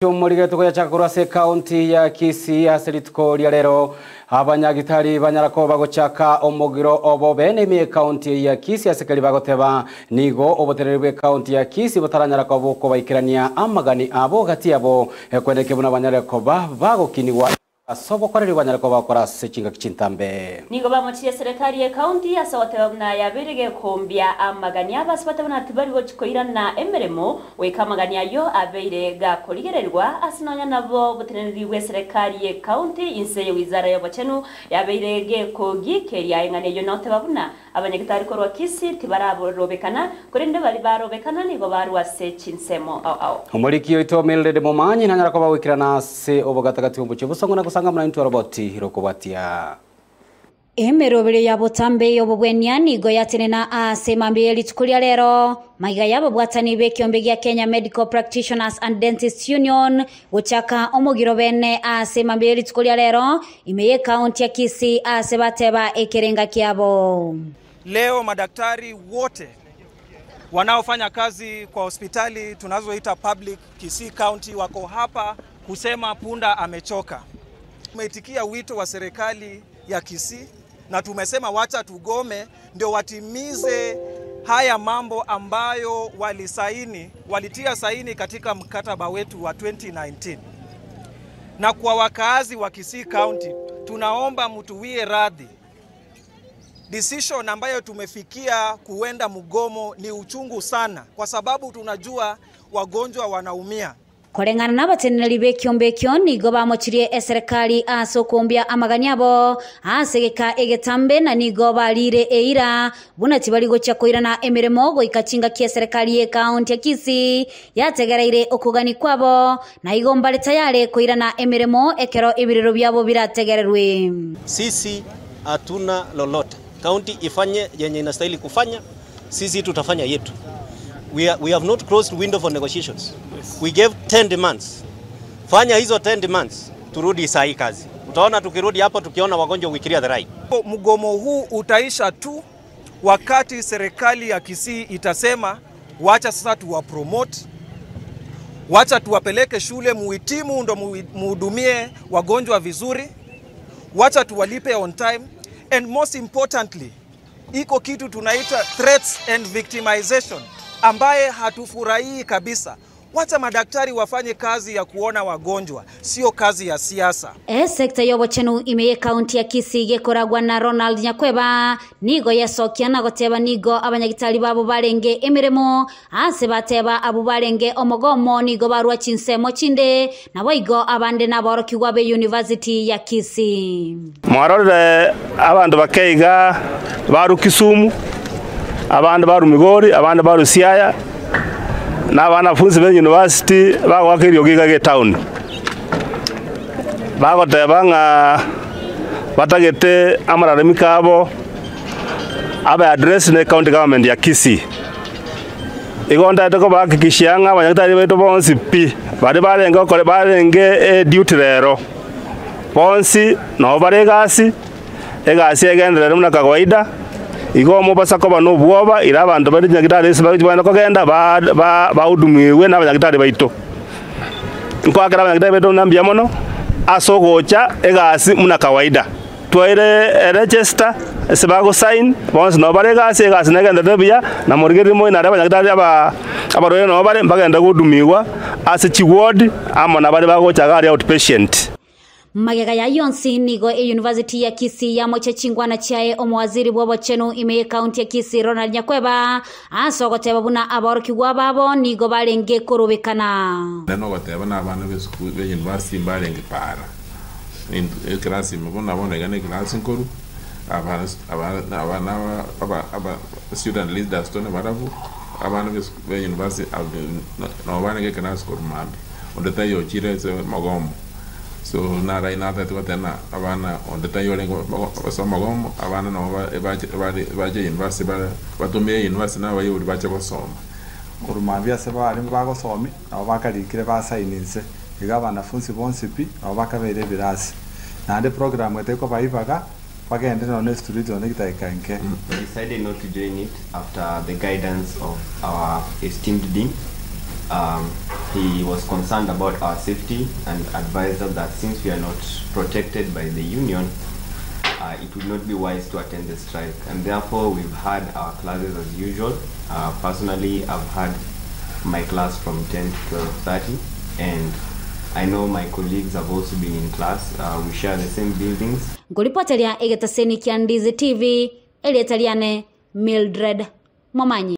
Umurigeto ya chakura se Kaunti ya Kisii aserituko lya lero abanyagitari banyarako bagochaka omugiro obo bene mi Kaunti ya Kisii asekali bagoteba nigo obotererwe Kaunti ya Kisii botaranyarako boko baikirania amagani abo gati abo kwendeke buna banyarako bagokiniwa asobo koreri banyarako bakora sechinga kichintambe nigo bamuchiye serikali ya Kaunti asawatebana yabirige kombya amagani abasibatabana tibari bochikoirana emeremo wekamagani ayo abeirega koligererwa asinonya nabo boteneriwe serikali ya Kaunti inse wizara ya bochenu yabeirege kogikeria engane yo note babuna abanyagitari korwa Kisii tibarabobekana korinde bari barobekana nigo barwase chinsemo ao umuriki ito milde momanyi nanyarako bawikirana se obogatagati umbuche busongo na kusanga mna into roboti hirokobatia emerobere ya botambe obobwenya nigo yatenena asemambye litukulia lero maiga yabo bwatani be kiombe gya Kenya Medical Practitioners and Dentists Union gochaka omugiro bene asemambye litukulia lero imeye Kaunti ya Kisii asebateba ekerenga kiabo. Leo madaktari wote wanaofanya kazi kwa hospitali tunazoita public Kisii County wako hapa kusema punda amechoka. Tumeitikia wito wa serikali ya Kisii na tumesema wacha tugome ndio watimize haya mambo ambayo walitia saini katika mkataba wetu wa 2019. Na kwa wakazi wa Kisii County tunaomba mtuwie radhi. Decision ambayo tumefikia kuenda mgomo ni uchungu sana kwa sababu tunajua wagonjwa wanaumia. Kolengana n'abateneri be kiombe kyo nigo bamuchiriye serikali asokombya amagani abo asegeka egetambe na nigo balire eira bunati bali gochakoirana emeremo go ikachinga kia serikali ya Kaunti ya Kisii yategereire okugani kwabo na igomba leta yale koirana emeremo ekero ibiriro byabo birategererwe. Sisi hatuna lolote. Kaunti ifanye yenye inastahili kufanya, sisi tutafanya yetu. We have not closed window for negotiations. We gave 10 demands. Fanya hizo 10 demands, turudi saa hii kazi. Utaona tukirudi hapo tukiona wagonjwa wikiria the right. Mgomo huu utaisha tu wakati serikali ya Kisii itasema wacha sasa tuwapromote, wacha tuwapeleke shule muhitimu ndo muhudumie wagonjwa vizuri, wacha tuwalipe on time, and most importantly iko kitu tunaita threats and victimization ambaye hatufurahii kabisa. Wacha madaktari wafanye kazi ya kuona wagonjwa, sio kazi ya siasa. Sekta yobochenu imeye Kaunti ya Kisii gekoragwa na Ronald Nyakweba nigo yasokia na goteba nigo abanyagitari babo barenge emiremo asebateba abo barenge omogomo nigo barwa chinsemo chinde na boigo abande naborokigwa be University ya Kisii. Mwarore abandu bakeiga baru Kisumu, abandi baru Migori, abandi baru Siaya na wanafunzi be university bagwakiriyo gigage town bagotebanga batagete amararemi kabo aba address ne county government ya Kisii igonda teko bakikishanga abanyagitari beto bonsi pi bari barenga kore barenge duty rero bonsi no baregasi egasi egenderere muna kawaida igomo basako bano bwoba ira abantu bari nyagitari sibagitwana kogenda baudumiwe n'abanyagitari baito nkwakira abanyagitari baito nambya mono asogocha egasi muna kawaida twaire register sibago sign bonse no bare gasi egasi negenda debya na morgerimo ina abanyagitari abaroye no bare mbagenda gudumiwa ase chiward amona bari bagocha gari outpatient. Magega ya yonsi nigo University ya Kisii ya moche chingwana chiae omwaziri bwabo chenu imeye Kaunti ya Kisii Ronald Nyakweba asogoteba buna aborokigwa babo nigo barenge korobekana nano goteba na abana be school be university barenge para in class mubona bona gane class nkoru abana student leaders tone barabu abana be university no barenge class korumambi ondetayo chire Mgomo. So na right now that what na abana on the tayo lengo basoma gomo abana no baje university batumye university na bayo baje basoma urumavya seba ari bagosomi abo bakarikire basaininse igabana funsi bonse pi abo bakabere birasi nande program eteko bayivaga bagende no next street on ikitaikanke. We decided not to join it after the guidance of our esteemed dean He was concerned about our safety and advised us that since we are not protected by the union, it would not be wise to attend the strike. And therefore, we've had our classes as usual. Personally, I've had my class from 10 to 12:30, and I know my colleagues have also been in class. We share the same buildings. Nguripoteria Ikitimiza Ndizi TV, Elietaliane Mildred Momanyi.